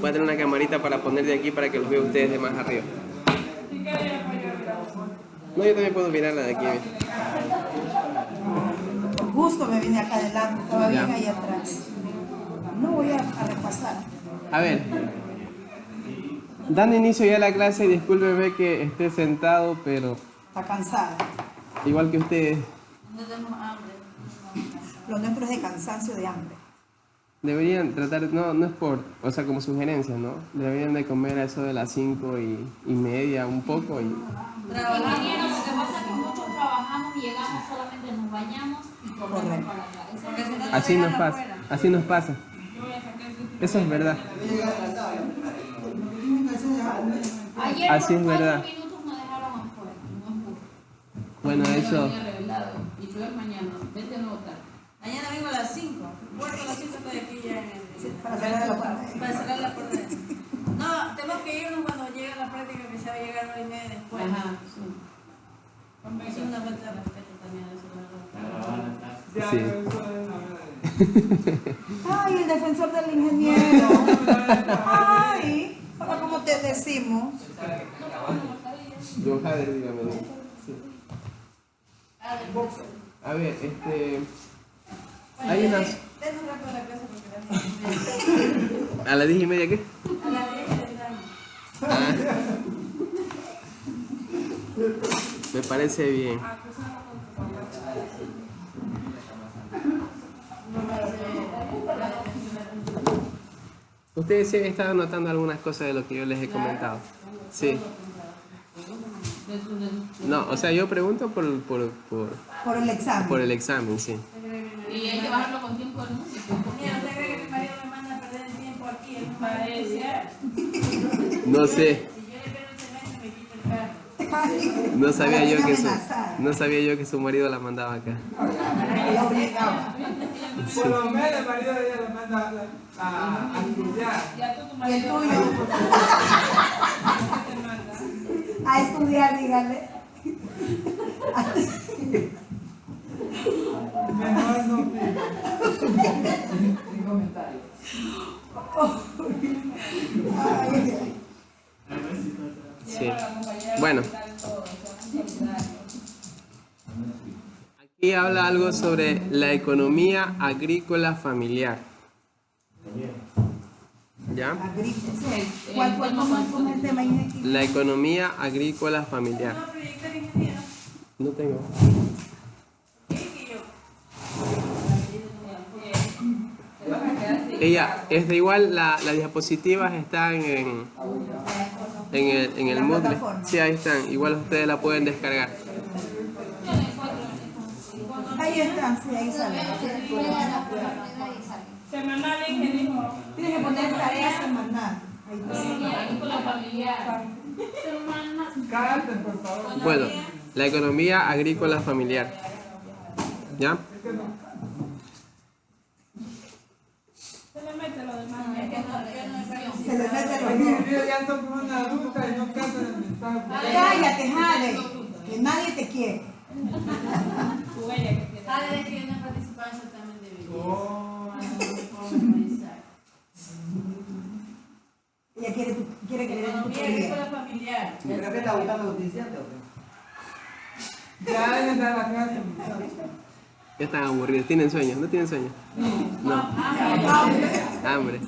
Voy a tener una camarita para poner de aquí para que los vea ustedes de más arriba. No, yo también puedo mirarla de aquí. Justo me vine acá adelante, estaba bien Ya. ahí atrás. No voy a repasar. A ver, dando inicio ya a la clase, y discúlpeme que esté sentado, pero Está cansada. igual que ustedes, Lo nuestro es de cansancio, de hambre. deberían tratar, no es por, o sea, como sugerencia, ¿no? Deberían de comer a eso de las 5:30, un poco, y Ingeniero, lo que pasa es que muchos trabajamos y llegamos, solamente nos bañamos y corremos para acá. así nos pasa. Eso es verdad. Ayer Así por es 4 verdad. minutos nos dejaron afuera, no es justo. Bueno, eso, Y tú es mañana, vete a votar. Mañana vengo a las 5. Puerto a las 5 estoy aquí ya en el... Para cerrar la puerta. Para cerrar la puerta. No, tenemos que irnos cuando llegue la práctica, que se va a llegar 1:30 después. Ajá, sí. Es una falta de respeto también a eso, ¿verdad? sí. Ay, el defensor del ingeniero. Ay, ahora como te decimos. Don Jader, dígame. Sí. A ver, hay unas... Denos rápido la clase porque ¿A las 10:30 qué? a las 10 de la Me parece bien. Ustedes sí han estado notando algunas cosas de lo que yo les he comentado. Sí. No, o sea, yo pregunto por Por el examen. el examen, sí. Y hay que bajarlo con tiempo del músico. Mira, ¿usted cree que mi marido me manda a perder el tiempo aquí? Él no parece. No sé, Si yo le pierdo el semestre, me quito el carro. no sabía yo que amenazada. no sabía yo que su marido la mandaba acá. La obligaba. Por lo menos el marido de ella le manda a estudiar. Y el tuyo. A estudiar, dígale. Mejor no Sin comentario. Sí. Bueno. Aquí habla algo sobre la economía agrícola familiar. ¿Ya? ¿Cómo es el tema, ingeniero? La economía agrícola familiar. ¿No proyecta el ingeniero? No tengo. Ella, es de igual, las diapositivas están en el La Moodle. plataforma. Sí, ahí están. Igual ustedes la pueden descargar. Ahí está, sí, ahí sale. Semanal, ingeniero. Tienes que poner tarea semanal. Ahí está. Agrícola familiar. Canten, por favor. Bueno, la economía agrícola familiar. ¿Ya? Se le mete lo demás. Se le mete Aquí los dos. ellos ya son como una adulta y no cantan el mensaje. Cállate, Jade, que nadie te quiere. Su huella que tiene. Ah, de que no he participado en el certamen de belleza. Oh. Ella quiere que le den tu Economía agrícola familiar. ¿Pero qué está buscando noticiante o qué? Ya él está en la clase, muchachos. Ya están aburridos. ¿Tienen sueño? ¿No tienen sueño? No. Hambre.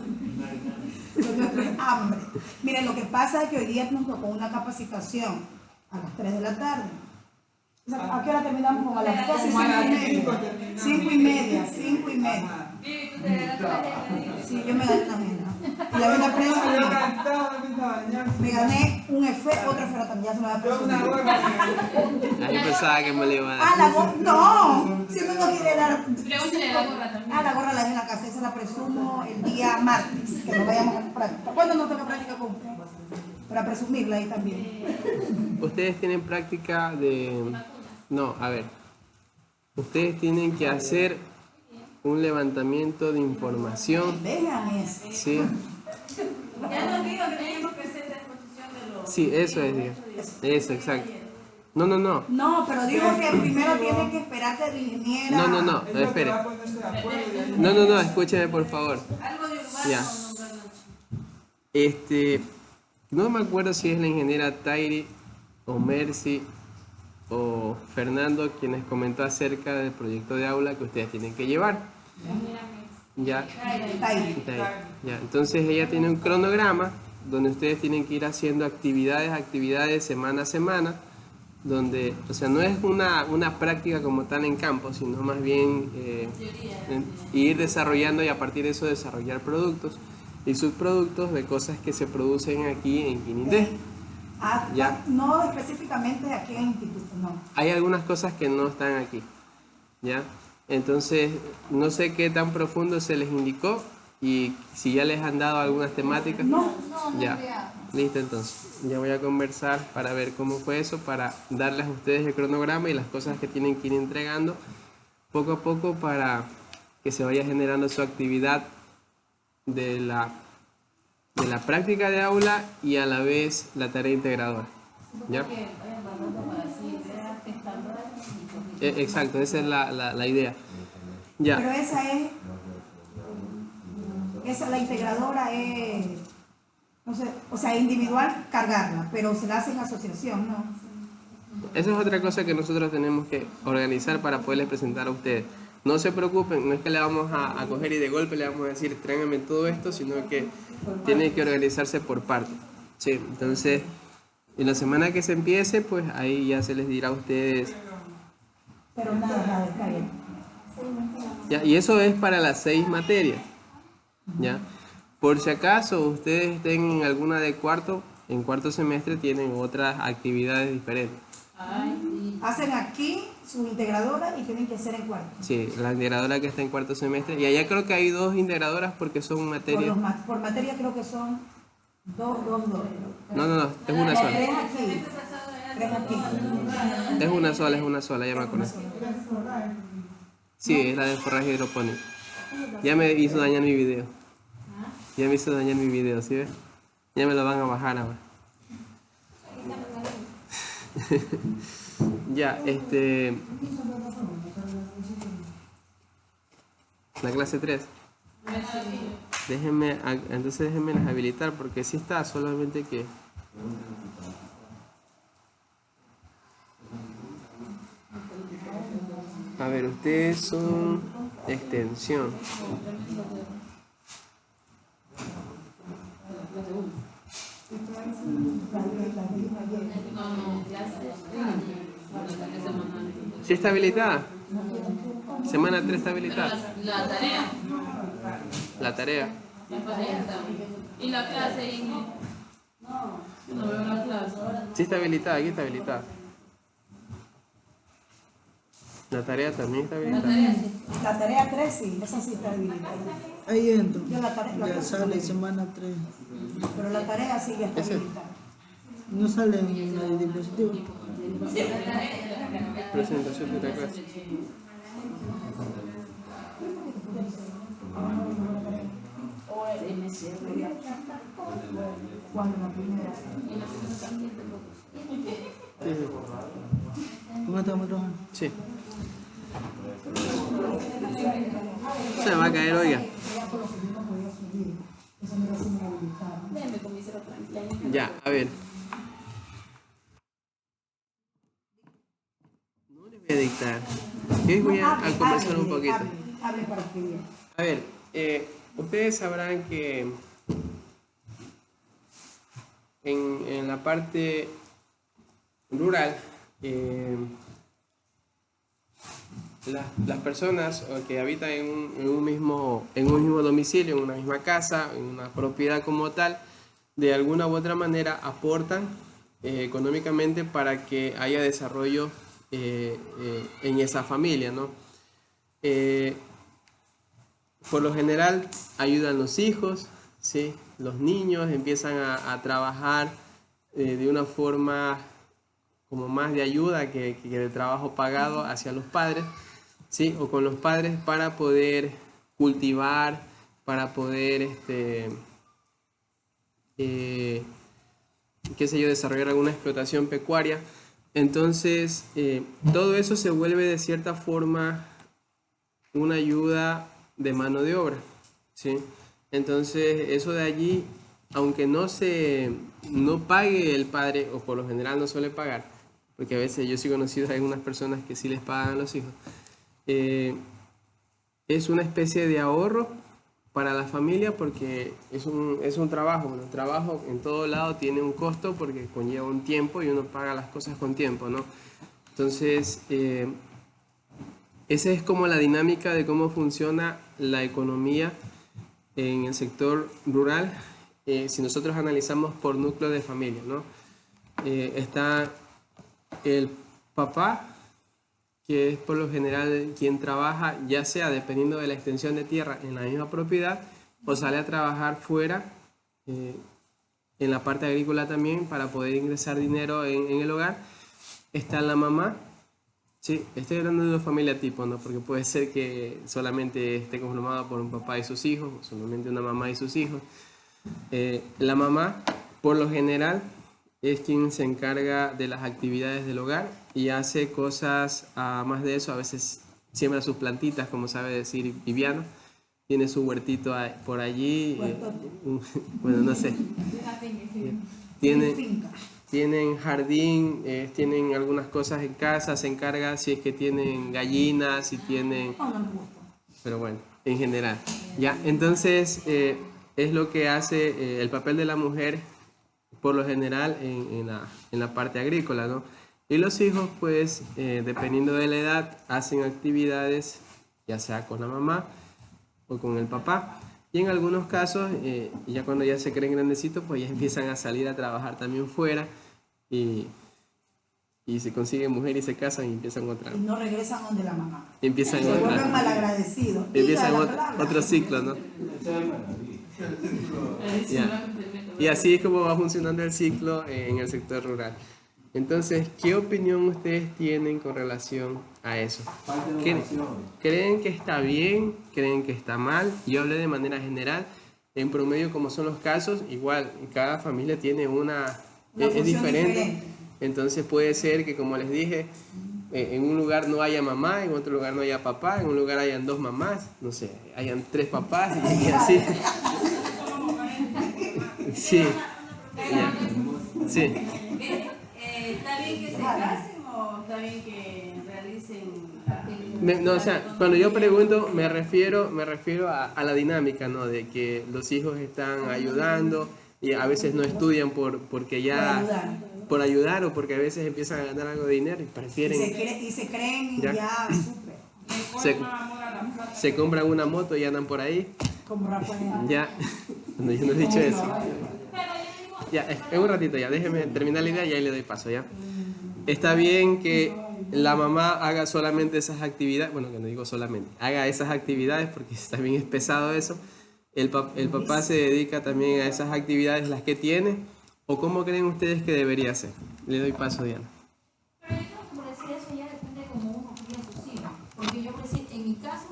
Lo nuestro es hambre. Miren, lo que pasa es que hoy día nos tocó una capacitación a las 3 de la tarde. O sea, ¿a qué hora terminamos? Como a las 12 y Como a las 5 y media. 5 y media. Sí, yo me gané una agenda. Y la vena Yo prensa cansado, me gusta bañarse. me gané un F, otro F también, ya se lo voy a Yo una presumir. hora. Ahí pensaba que me lo iba a Ah, dar. la gorra, no, si uno no quiere dar. Pregúntale a la gorra también. Ah, la gorra la dejé en la casa, esa la presumo el día martes, que nos vayamos a práctica. ¿Cuándo nos toca práctica con usted? Para presumirla ahí también. Ustedes tienen práctica de... No, a ver. Ustedes tienen que hacer un levantamiento de información. Vean eso. Sí, Ya nos dijo que teníamos que hacer la exposición de los... sí, eso es, digo. Eso, exacto. No. No, pero dijo que primero tiene que esperar que el ingeniero. No, Ella espere. va a ponerse de acuerdo y ahí- No, escúcheme por favor. Algo de urbano, Ya. no, No me acuerdo si es la ingeniera Tairi o Mercy o Fernando quienes comentó acerca del proyecto de aula que ustedes tienen que llevar. Ya, ya. Entonces ella tiene un cronograma donde ustedes tienen que ir haciendo actividades semana a semana, donde, o sea, no es una práctica como tal en campo, sino más bien ir desarrollando y a partir de eso desarrollar productos y subproductos de cosas que se producen aquí en Quinindé. Ya. No específicamente aquí en el instituto, no. Hay algunas cosas que no están aquí, ¿ya? Entonces, no sé qué tan profundo se les indicó y si ya les han dado algunas temáticas. No, ya. Listo, entonces. Ya voy a conversar para ver cómo fue eso, para darles a ustedes el cronograma y las cosas que tienen que ir entregando poco a poco para que se vaya generando su actividad de la práctica de aula y a la vez la tarea integradora. ¿Ya? Exacto, esa es la idea. Ya. Pero esa la integradora es, no sé, o sea, individual cargarla, pero se la hace en asociación, ¿no? Esa es otra cosa que nosotros tenemos que organizar para poderles presentar a ustedes. No se preocupen, no es que le vamos a coger y de golpe le vamos a decir tráiganme todo esto, sino que tienen que organizarse por parte. Sí, entonces, en la semana que se empiece, pues ahí ya se les dirá a ustedes. Pero nada, está bien. Ya, y eso es para las 6 materias. ¿Ya? Por si acaso ustedes estén en alguna de cuarto, en cuarto semestre tienen otras actividades diferentes. Hacen aquí su integradora y tienen que hacer en cuarto. Sí, la integradora que está en cuarto semestre. Y allá creo que hay 2 integradoras porque son materias. Por materia creo que son dos. No, es una sola. Tres aquí. Es una sola, ya me acuerdo. Sí, es la de forraje hidropónico. Ya me hizo dañar mi video. ¿Sí ves? Ya me lo van a bajar ahora. Ya, la clase 3. Entonces déjenme las habilitar porque sí está, solamente que... A ver, ustedes son extensión. ¿Sí está habilitada? Semana 3 está habilitada. La tarea. Y la clase, no veo la clase. Sí está habilitada, aquí está habilitada. La tarea también está habilitada. La tarea 3 sí, esa sí está habilitada. Ahí entro. La Ya sale semana 3. Pero la tarea sí ya está habilitada. No sale en el dispositivo. Presentación de la clase. Cuando la primera. ¿Cómo estamos trabajando? Sí. Se me va a caer, oiga. Ya, a ver. No les voy a dictar. Hoy voy a conversar un poquito. Hable para escribir. A ver, ustedes sabrán que en la parte rural, las personas que habitan en un mismo domicilio, en una misma casa, en una propiedad como tal, de alguna u otra manera aportan económicamente para que haya desarrollo en esa familia, ¿no? Por lo general ayudan los hijos, ¿sí? Los niños empiezan a trabajar de una forma como más de ayuda que de trabajo pagado hacia los padres, ¿sí? O con los padres para poder cultivar, para poder, qué sé yo, desarrollar alguna explotación pecuaria. Entonces, todo eso se vuelve de cierta forma una ayuda de mano de obra, ¿sí? Entonces, eso de allí aunque no pague el padre, o por lo general no suele pagar, porque a veces yo sí he conocido a algunas personas que sí les pagan a los hijos, es una especie de ahorro para la familia porque es un trabajo. Bueno, el trabajo en todo lado tiene un costo porque conlleva un tiempo y uno paga las cosas con tiempo, ¿no? Entonces, esa es como la dinámica de cómo funciona la economía en el sector rural, si nosotros analizamos por núcleo de familia, ¿no? Está el papá, que es por lo general quien trabaja, ya sea dependiendo de la extensión de tierra en la misma propiedad, o sale a trabajar fuera, en la parte agrícola también, para poder ingresar dinero en el hogar. Está la mamá. Sí, estoy hablando de una familia tipo, ¿no? Porque puede ser que solamente esté conformada por un papá y sus hijos, o solamente una mamá y sus hijos. La mamá, por lo general, es quien se encarga de las actividades del hogar y hace cosas, más de eso, a veces siembra sus plantitas, como sabe decir Viviano, tiene su huertito por allí, bueno, no sé, tienen jardín, tienen algunas cosas en casa, se encarga si es que tienen gallinas, si tienen... Pero bueno, en general. Ya, entonces es lo que hace el papel de la mujer, por lo general, en la parte agrícola, ¿no? Y los hijos, pues, dependiendo de la edad, hacen actividades, ya sea con la mamá o con el papá. Y en algunos casos, ya cuando ya se creen grandecitos, pues ya empiezan a salir a trabajar también fuera y se consiguen mujer y se casan y empiezan otra. Y no regresan donde la mamá. Empiezan se otra. vuelven malagradecidos. Empiezan otro ciclo, ¿no? Ya. Y así es como va funcionando el ciclo en el sector rural. Entonces, ¿qué opinión ustedes tienen con relación a eso? ¿Creen que está bien? ¿Creen que está mal? Yo hablé de manera general. En promedio, como son los casos, igual, cada familia tiene es diferente. Entonces puede ser que, como les dije, en un lugar no haya mamá, en otro lugar no haya papá, en un lugar hayan 2 mamás, no sé, hayan 3 papás y así. Sí. Ya. Sí. ¿Está bien que se casen o está bien que realicen? No, o sea, cuando yo pregunto me refiero a la dinámica, ¿no? De que los hijos están ayudando y a veces no estudian porque ya... Por ayudar o porque a veces empiezan a ganar algo de dinero y prefieren... Y se creen ya súper. Se compran una moto y andan por ahí. Como Rafael. Ya, no, yo no he dicho eso. Ya, es un ratito ya, déjeme terminar la idea y ahí le doy paso, ¿ya? Está bien que la mamá haga solamente esas actividades, bueno, que no digo solamente, haga esas actividades porque también es pesado eso. El papá se dedica también a esas actividades, las que tiene, o cómo creen ustedes que debería ser. Le doy paso, Diana. Pero yo creo que por decir eso ya depende de cómo uno cría a sus hijos. Porque yo, por decir, en mi caso,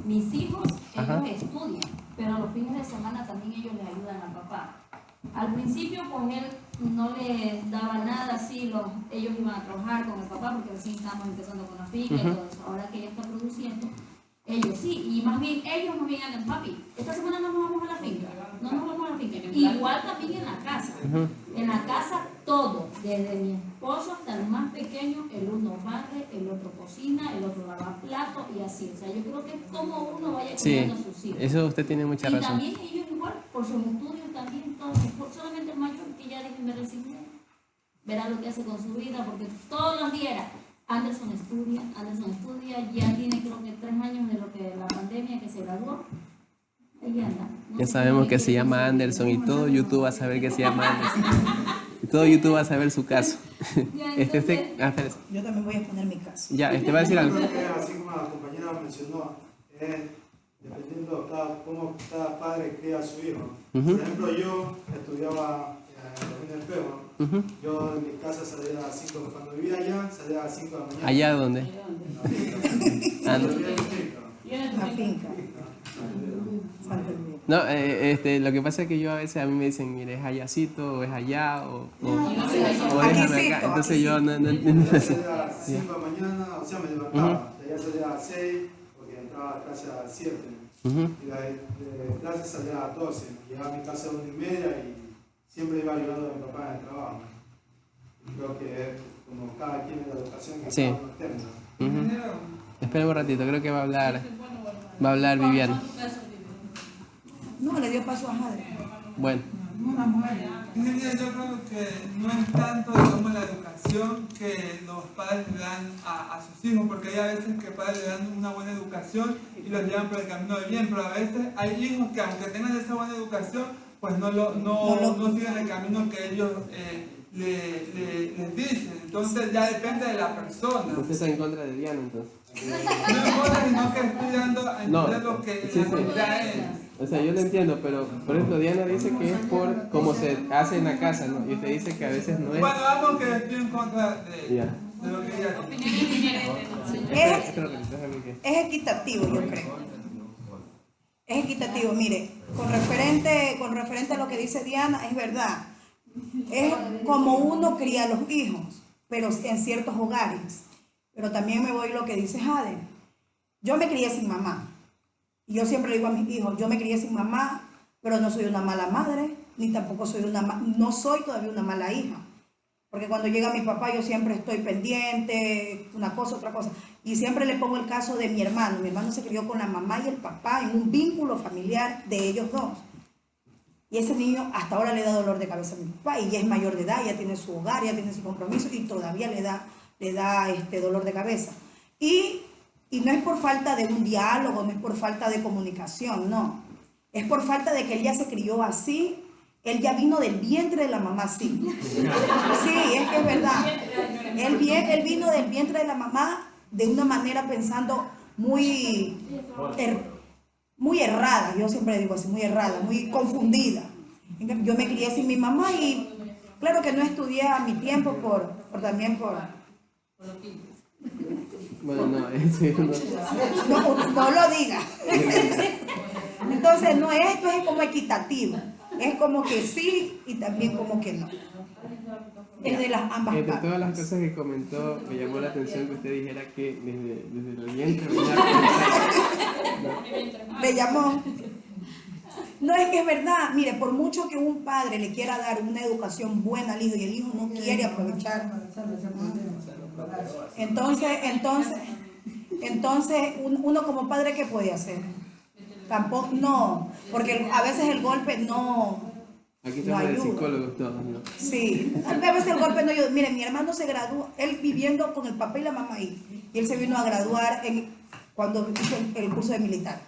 mis hijos, ellos estudian, pero los fines de semana también ellos le ayudan al papá. Al principio, pues él no le daba nada así, ellos iban a trabajar con el papá porque recién estábamos empezando con la finca y todo eso. Ahora que ella está produciendo, ellos sí, y más bien ellos nos vienen, papi, esta semana no nos vamos a la finca, no nos vamos a la finca. Igual también en la casa. En la casa todo, desde mi esposo hasta el más pequeño, el uno barre, el otro cocina, el otro lava platos y así. O sea, yo creo que es como uno vaya cuidando a sus hijos. Eso usted tiene mucha razón. Y también ellos igual, por sus estudios también, solamente el mayor que ya dije me recibió, verá lo que hace con su vida, porque todos los días era, Anderson estudia, ya tiene creo que 3 años de lo que la pandemia que se graduó. Ahí anda. Ya sabemos que se llama Anderson y todo YouTube va a saber que se llama Anderson. Y todo YouTube va a saber su caso. Yo también voy a poner mi caso. Ya, va a decir algo. Creo que así como la compañera mencionó, dependiendo cómo cada padre cría a su hijo. Por ejemplo, yo estudiaba en el Perú. Yo en mi casa salía a las 5, cuando vivía allá, salía a las 5 de la mañana. ¿Allá dónde? La finca. No, lo que pasa es que yo a veces a mí me dicen, mire, es allácito, o es allá, o déjame acá. Entonces yo no entiendo eso. Salía a las 5 de la mañana, o sea, me levantaba. De allá salía a las 6, porque entraba a clase a las 7. Y de clase salía a las 12. Llegaba a mi casa a las 1:30 y siempre iba ayudando a mi papá en el trabajo. Creo que es como cada quien en la educación que Sí. cada uno tenga. Espera un ratito, creo que va a hablar Viviana. No, le dio paso a Jade. Bueno, Ingeniero, yo creo que no es tanto, digamos, la educación que los padres le dan a sus hijos, porque hay a veces que padres le dan una buena educación y los llevan por el camino del bien, pero a veces hay hijos que aunque tengan esa buena educación, pues no siguen el camino que ellos les dicen. Entonces ya depende de la persona. usted está en contra de Diana entonces. No importa, sino que estoy dando a entender lo que sí, la sí. realidad es. O sea, yo lo entiendo, pero por ejemplo Diana dice que es por cómo se hace en la casa, ¿no? Y usted dice que a veces no es. Bueno, vamos que estoy en contra de Ya. lo que ella dice. Es equitativo, yo creo. Es equitativo, mire, con referente a lo que dice Diana, es verdad. Es como uno cría a los hijos, pero en ciertos hogares. Pero también me voy a lo que dice Jade. Yo me crié sin mamá. Y yo siempre le digo a mis hijos, yo me crié sin mamá, pero no soy una mala madre, ni tampoco no soy todavía una mala hija. Porque cuando llega mi papá yo siempre estoy pendiente, una cosa, otra cosa. Y siempre le pongo el caso de mi hermano. Mi hermano se crió con la mamá y el papá en un vínculo familiar de ellos dos. Y ese niño hasta ahora le da dolor de cabeza a mi papá y ya es mayor de edad, ya tiene su hogar, ya tiene su compromiso y todavía le da dolor de cabeza. Y no es por falta de un diálogo, no es por falta de comunicación, no. Es por falta de que él ya se crió así, él ya vino del vientre de la mamá así. Sí, es que es verdad. Él vino del vientre de la mamá de una manera pensando muy errada, yo siempre digo así, muy errada, muy confundida. Yo me crié sin mi mamá y claro que no estudié a mi tiempo por Bueno, no, eso no lo diga. Entonces, no, esto es como equitativo. Es como que sí y también como que no. Es de las ambas Entre partes. todas las cosas que comentó, me llamó la atención que usted dijera que desde el vientre Me llamó. No, es que es verdad. Mire, por mucho que un padre le quiera dar una educación buena al hijo y el hijo no quiere aprovechar. Entonces uno como padre, ¿qué puede hacer? Tampoco, no, porque a veces el golpe no Aquí estamos de ayuda. psicólogos todos, ¿no? Sí, a veces el golpe no ayuda. Miren, mi hermano se graduó, él viviendo con el papá y la mamá ahí, y él se vino a graduar cuando hizo el curso de militar.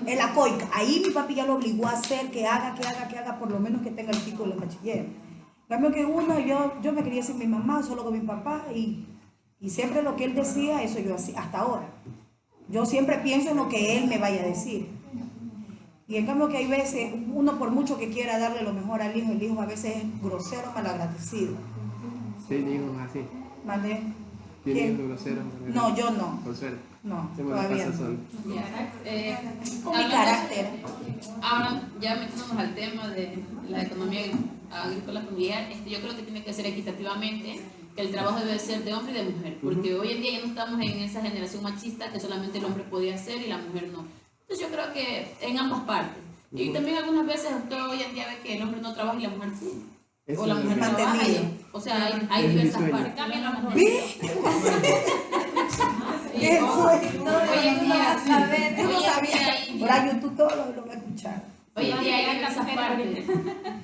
En la COICA, ahí mi papi ya lo obligó a hacer que haga, por lo menos que tenga el título de bachiller. En cambio que yo me crié sin mi mamá, solo con mi papá, y siempre lo que él decía, eso yo hacía, hasta ahora. Yo siempre pienso en lo que él me vaya a decir. Y en cambio que hay veces, uno por mucho que quiera darle lo mejor al hijo, el hijo a veces es grosero, malagradecido. Sí, hijos así. ¿Vale? ¿Tiene ¿Quién? hijos groseros? No, yo no. Por suerte. No, Sí, bueno, todavía pasa no. son. Con mi carácter. Ahora, ya metiéndonos al tema de la economía agrícola familiar, yo creo que tiene que ser equitativamente, que el trabajo debe ser de hombre y de mujer, porque hoy en día ya no estamos en esa generación machista que solamente el hombre podía hacer y la mujer no. Entonces yo creo que en ambas partes. Y también algunas veces usted hoy en día ve que el hombre no trabaja y la mujer sí. Eso O la es mujer lo que- trabaja Mantenido. y, o sea, hay Es mi diversas sueño. partes. También la mujer. ¿Qué fue? Hoy en día, Yo no hoy en sabía. día hay- Ahora YouTube todo lo va a escuchar. Hoy en día hay diversas partes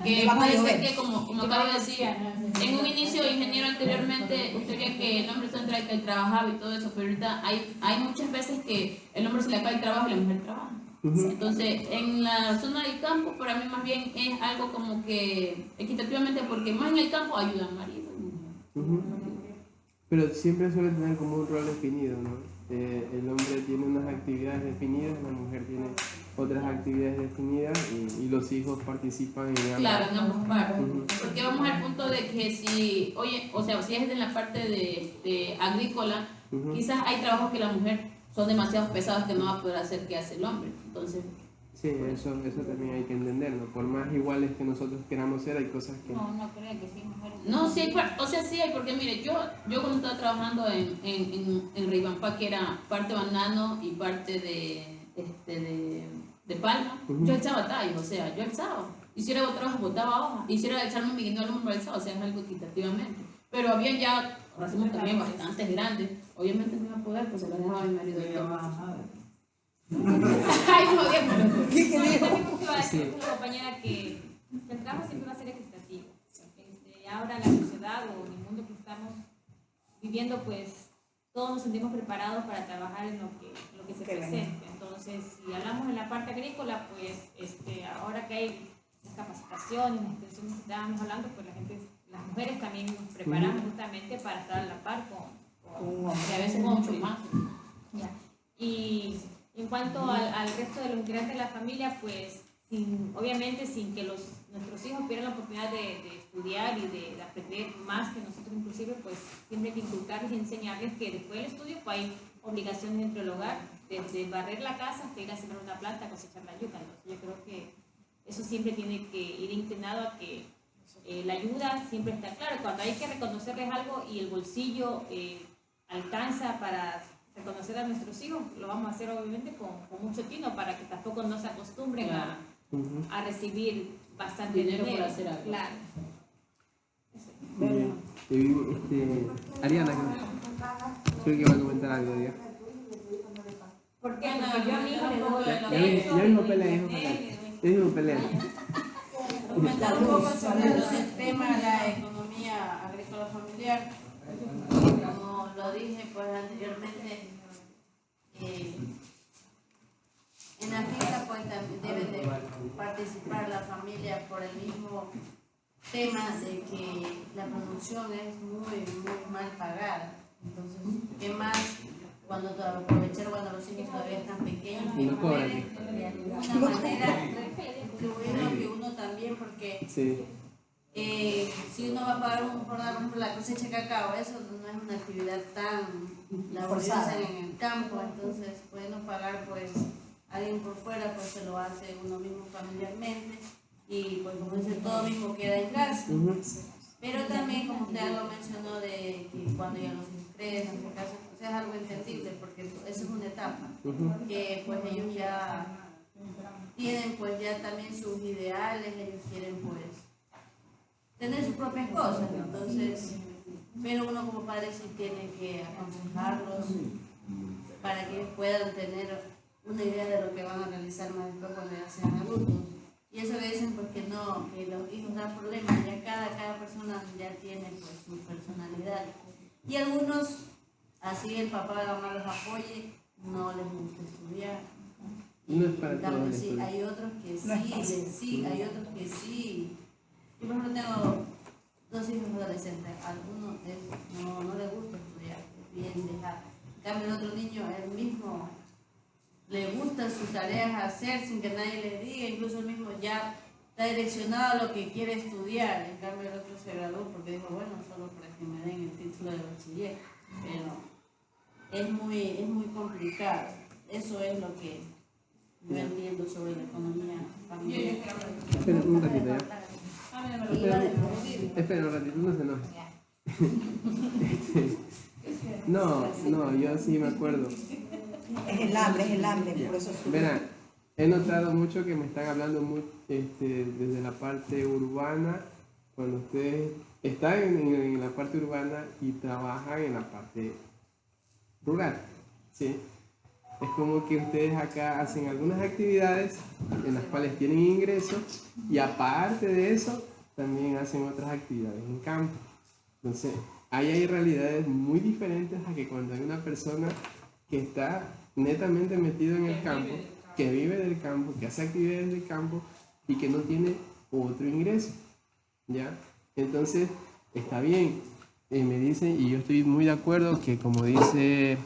que Van a puede llover. ser que, como acabo de decir, en un inicio, ingeniero, anteriormente, usted veía que el hombre central que él trabajaba y todo eso, pero ahorita hay muchas veces que el hombre se le acaba el trabajo y la mujer trabaja. Entonces, en la zona del campo, para mí más bien es algo como que equitativamente, porque más en el campo ayudan marido y mujer. Ujú. Pero siempre suele tener como un rol definido, ¿no? El hombre tiene unas actividades definidas, la mujer tiene otras actividades definidas y los hijos participan en ambas. Claro, en ambas partes. Ujú. Porque vamos al punto de que si, oye, o sea, si es en la parte de agrícola, Ujú. quizás hay trabajos que la mujer son demasiado pesados que no va a poder hacer que hace el hombre. Entonces, Sí, eso también hay que entenderlo. Por más iguales que nosotros queramos ser, hay cosas que... No creo que sí, mujer. no, sí hay, o sea, sí hay, porque mire, yo cuando estaba trabajando en Ribampá, que era parte banano y parte de de palma, yo alzaba tallos, o sea, yo alzaba. Hiciera otro trabajo, botaba hojas, hiciera echarme mi guineo al hombro alzado, o sea, es algo equitativamente. Pero había ya racimos también bastantes grandes, obviamente no iba a poder, pues se las dejaba a mi marido. Ay, no, Dios, ¿Qué dijo? También iba a decir una compañera que el trabajo siempre va a ser equitativo. Ahora la sociedad o en el mundo que estamos viviendo, pues todos nos sentimos preparados para trabajar en lo que se presente. Entonces, si hablamos en la parte agrícola, pues ahora que hay las capacitaciones, las extensiones que estábamos hablando, pues las mujeres también nos preparamos justamente para estar a la par y a veces mucho más. Ya. Y en cuanto al resto de los integrantes de la familia, pues obviamente sin que nuestros hijos pierdan la oportunidad de estudiar y de aprender más que nosotros inclusive, pues siempre hay que inculcarles y enseñarles que después del estudio pues hay obligaciones dentro del hogar, desde barrer la casa hasta ir a sembrar una planta, cosechar la yuca. Entonces yo creo que eso siempre tiene que ir inclinado a que la ayuda siempre está claro. Cuando hay que reconocerles algo y el bolsillo alcanza para reconocer a nuestros hijos, lo vamos a hacer obviamente con mucho tino para que tampoco no se acostumbren a recibir bastante dinero por hacer algo. Claro. Ariana, creo que va a comentar algo, Dios. Porque yo a mi hijo le doy Ya mismo pelea, ya mismo pelea. Comentar un poco sobre el tema de la economía agrícola familiar. Como lo dije pues anteriormente, en la finca pues también deben de participar la familia por el mismo tema de que la producción es muy mal pagada. Entonces, ¿qué más cuando aprovechar cuando los hijos todavía están pequeños y mueren? De alguna manera incluirlo que uno también, porque si uno va a pagar por ejemplo la cosecha de cacao, eso no es una actividad tan laboriosa en el campo, entonces pueden pagar pues alguien por fuera, pues se lo hace uno mismo familiarmente y pues como dice, todo mismo queda en casa. Pero también, como usted lo mencionó, de que cuando ya los hijos crecen, en casa, pues es algo entendible, porque eso es una etapa que pues ellos ya tienen pues ya también sus ideales, ellos quieren pues tener sus propias cosas, entonces, pero uno como padre sí tiene que aconsejarlos para que puedan tener una idea de lo que van a realizar más después cuando ya sean adultos. Y eso que dicen pues que no, que los hijos dan problemas, ya cada persona ya tiene pues su personalidad. Y algunos, así el papá o la mamá los apoye, no les gusta estudiar. No es para todos. Sí, hay otros que sí, hay otros que sí. Yo por ejemplo tengo 2 hijos adolescentes, a algunos no les gusta estudiar, bien dejar. En cambio el otro niño, él mismo le gusta sus tareas hacer sin que nadie le diga, incluso él mismo ya está direccionado a lo que quiere estudiar. En cambio el otro se graduó porque dijo, bueno, solo para que me den el título de bachiller, pero es muy complicado. Eso es lo que yo entiendo sobre la economía familiar. Espera un ratito ya. Espera un ratito, no se enoje. No, yo sí me acuerdo. Es el hambre, por eso sube. Verán, he notado mucho que me están hablando desde la parte urbana, cuando ustedes están en la parte urbana y trabajan en la parte rural, ¿sí? Es como que ustedes acá hacen algunas actividades en las cuales tienen ingresos y aparte de eso también hacen otras actividades en campo. Entonces, ahí hay realidades muy diferentes a que cuando hay una persona que está netamente metido en el campo, que vive del campo, que hace actividades del campo y que no tiene otro ingreso, ¿ya? Entonces, está bien, me dicen, y yo estoy muy de acuerdo que como dice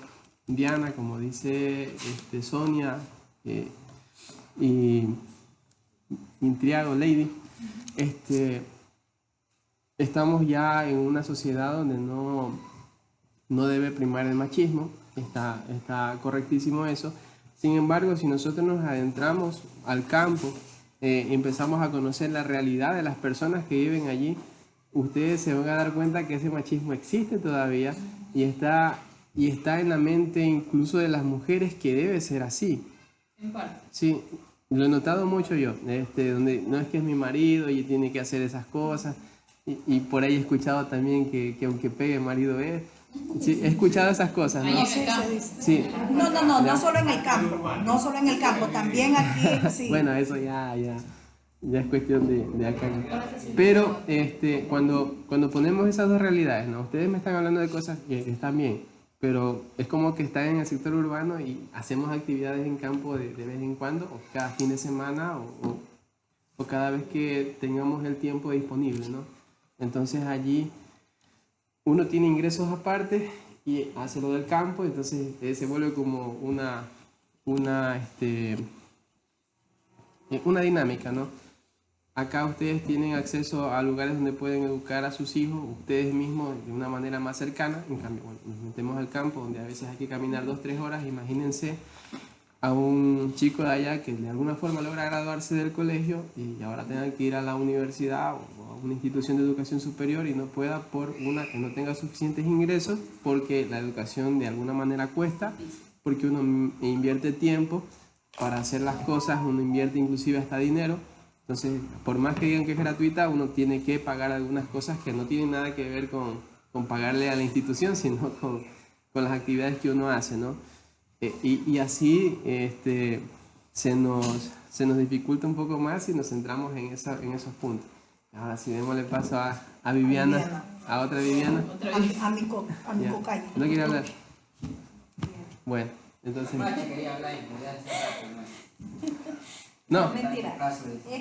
Diana, como dice Sonia y Intriago, Lady, estamos ya en una sociedad donde no debe primar el machismo. Está correctísimo eso. Sin embargo, si nosotros nos adentramos al campo, empezamos a conocer la realidad de las personas que viven allí, ustedes se van a dar cuenta que ese machismo existe todavía y está en la mente incluso de las mujeres que debe ser así. En parte. Sí, Lo he notado mucho yo, donde no es que es mi marido y tiene que hacer esas cosas. Y por ahí he escuchado también que aunque pegue marido es. Sí, he escuchado esas cosas, ¿no? No sé, se dice. Sí. No solo en el campo, no solo en el campo, también aquí, sí. Bueno, eso ya es cuestión de acá. Pero cuando ponemos esas dos realidades, ¿no? Ustedes me están hablando de cosas que están bien, pero es como que están en el sector urbano y hacemos actividades en campo de vez en cuando, o cada fin de semana, o cada vez que tengamos el tiempo disponible, ¿no? Entonces allí uno tiene ingresos aparte y hace lo del campo, entonces se vuelve como una dinámica, ¿no? Acá ustedes tienen acceso a lugares donde pueden educar a sus hijos, ustedes mismos, de una manera más cercana. En cambio, bueno, nos metemos al campo, donde a veces hay que caminar 2-3 horas. Imagínense a un chico de allá que de alguna forma logra graduarse del colegio y ahora tenga que ir a la universidad o a una institución de educación superior y no pueda que no tenga suficientes ingresos, porque la educación de alguna manera cuesta, porque uno invierte tiempo para hacer las cosas, uno invierte inclusive hasta dinero. Entonces, por más que digan que es gratuita, uno tiene que pagar algunas cosas que no tienen nada que ver con pagarle a la institución, sino con las actividades que uno hace, ¿no? Y así se nos dificulta un poco más y nos centramos en esos puntos. Ahora sí, démosle paso a Viviana, a otra Viviana. A mi cocayo. ¿No quiere hablar? Bueno, entonces... No, Mentira.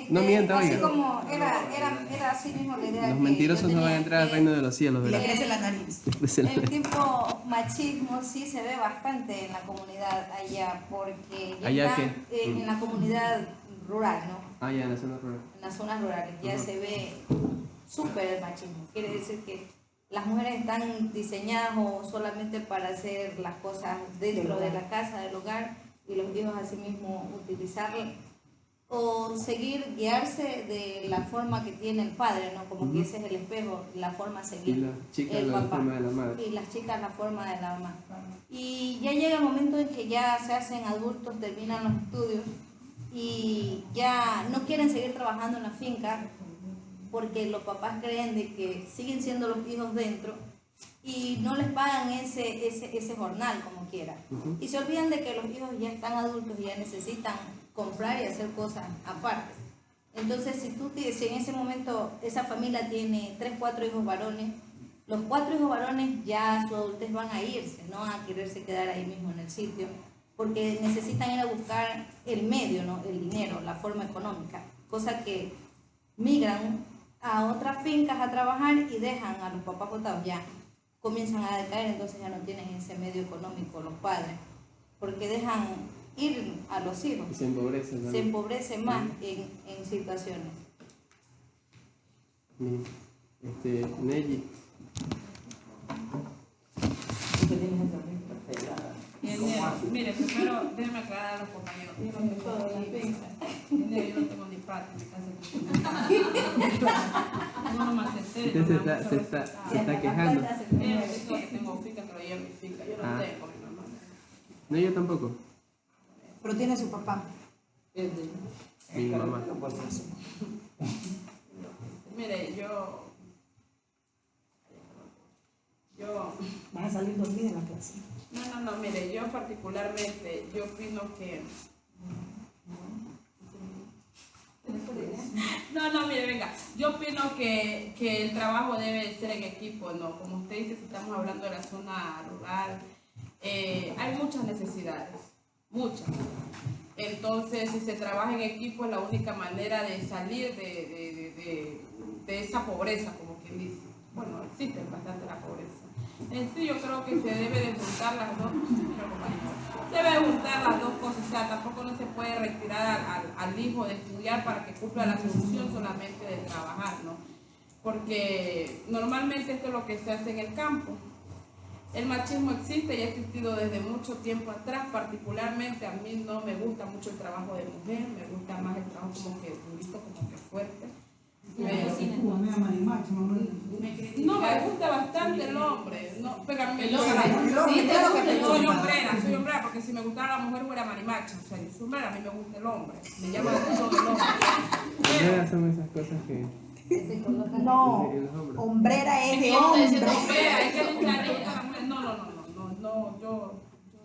no mienta, así oiga. como era así mismo la idea. Los que mentirosos yo no van a tenía, entrar al que reino de los cielos, Y le ¿verdad? crece la nariz. El tipo machismo sí se ve bastante en la comunidad allá, porque ya ¿Allá está, qué? en la comunidad rural, ¿no? Ah, ya, en la zona rural. En las zonas rurales ya se ve súper el machismo. Quiere decir que las mujeres están diseñadas o solamente para hacer las cosas dentro de la casa, del hogar, y los hijos asimismo utilizarla o seguir, guiarse de la forma que tiene el padre, ¿no? Como que ese es el espejo, la forma a seguir. Y las chicas el la papá. forma de la madre. Y las chicas la forma de la mamá. Y ya llega el momento en que ya se hacen adultos, terminan los estudios y ya no quieren seguir trabajando en la finca porque los papás creen de que siguen siendo los hijos dentro y no les pagan ese jornal como quiera. Y se olvidan de que los hijos ya están adultos y ya necesitan comprar y hacer cosas aparte. Entonces, si en ese momento esa familia tiene 3-4 hijos varones, los 4 hijos varones ya a su adultez van a irse, no a quererse quedar ahí mismo en el sitio, porque necesitan ir a buscar el medio, ¿no? El dinero, la forma económica, cosa que migran a otras fincas a trabajar y dejan a los papás botados, ya comienzan a decaer, entonces ya no tienen ese medio económico los padres, porque dejan ir a los hijos. Y se empobrece, ¿no? Se empobrece más en situaciones. Nelly. Mire, primero déjeme aclarar a los compañeros. Yo no tengo ni parte en mi casa. No me acepté. Usted se está quejando. Que tengo finca, que lo llevo en mi finca. Yo no tengo, mi mamá. No, yo tampoco. Pero tiene su papá. Mi mamá. Mire, yo Vas a salir dormida en la clase. No, mire, yo particularmente, yo opino que... No, mire, venga, yo opino que el trabajo debe ser en equipo, ¿no? Como usted dice, si estamos hablando de la zona rural, hay muchas necesidades, muchas. Entonces, si se trabaja en equipo, es la única manera de salir de esa pobreza, como quien dice. Bueno, existe bastante la pobreza. En sí, yo creo que se debe de juntar las dos cosas, o sea, tampoco no se puede retirar al hijo de estudiar para que cumpla la función solamente de trabajar, ¿no? Porque normalmente esto es lo que se hace en el campo. El machismo existe y ha existido desde mucho tiempo atrás, particularmente a mí no me gusta mucho el trabajo de mujer, me gusta más el trabajo como que durito, como que fuerte. No, me gusta bastante el hombre. No, pero a mí me gusta. Sí, claro que te Soy gusta. hombrera, porque si me gustara la mujer fuera marimacha. O sea, yo soy hombrera, a mí me gusta el hombre. Me llama la atención el hombre. Hombrera son esas cosas que... No, de los hombres. hombrera es de Es hombre. hombrera, es que no gusta la mujer. No, yo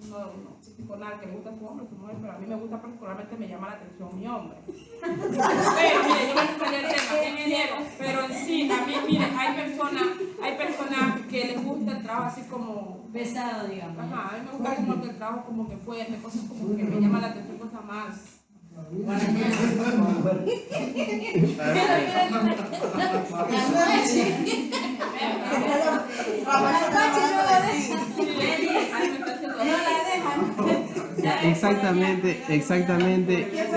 no critico nada que le gusta a su hombre, su mujer, pero a mí me gusta particularmente, me llama la atención mi hombre. Pero mire, yo me gustaría el tema, ingeniero, pero en sí, a mí, mire, hay personas que les gusta el trabajo así como Pesado, digamos. ajá, a mí me gusta como que el trabajo como que fuerte, cosas como que me llama la atención, cosas más. Exactamente.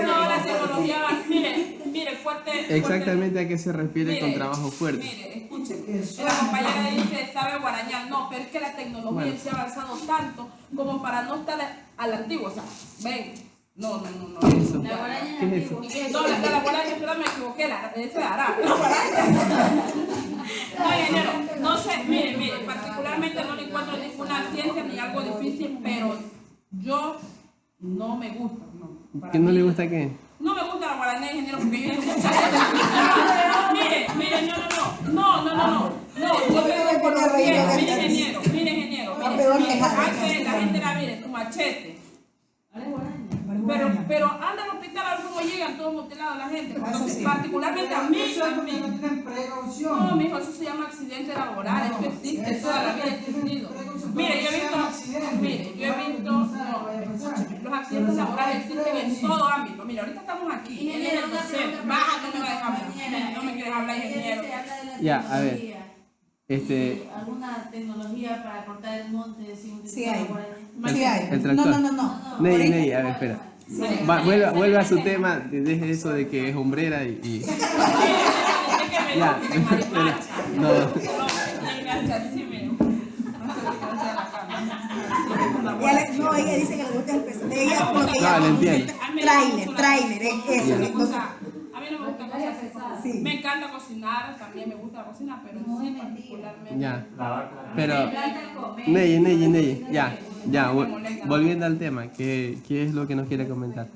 No, la tecnología, mire, fuerte. Exactamente a qué se refiere con Mire, trabajo fuerte. Mire, escuchen, la compañera dice, sabe guarañar, no, pero es que la tecnología se ha avanzado tanto como para no estar a la antigua, o sea, ven, no. Eso. La guaraña ¿Qué es eso? No, la guaraña, perdón, me equivoqué, ese hará, la guaraña. No, ingeniero, no sé, mire, particularmente no le encuentro ninguna ciencia ni algo difícil, pero yo no me gusta, no. Para ¿Que no mí, le gusta qué? no me gusta la guaraña, ingeniero, porque yo mire, no, yo tengo conocimiento, mire, ingeniero, antes la gente era, mire, tu machete. Pero anda al hospital a ver cómo llegan todos mutilados la gente. Entonces, particularmente a mí. No, mijo, eso se llama accidente laboral. Eso existe toda la vida, ha existido. Mire, yo he visto, escúcheme, los accidentes laborales existen en todo ámbito. Mire, ahorita estamos aquí. Él es el docente. Baja, no me va a dejar hablar. No me quieres hablar, ingeniero. Ya, a ver. ¿Alguna tecnología para cortar el monte sin Sí utilizar hay. la guaraña? Sí hay. El tractor. No. Ney, a ver, espera. Vuelve a su tema, deje eso de que es hombrera y... Ya, no. No, ella dice que le gusta el pesado. Ella lo que ella No, le dice, entiendo. trailer, es eso. Entonces, A mí no me gusta cosas pesadas. Sí. Me encanta cocinar, también me gusta la cocina, pero sí particularmente. Ya, pero... Ney, ya, volviendo al tema, ¿qué es lo que nos quiere comentar?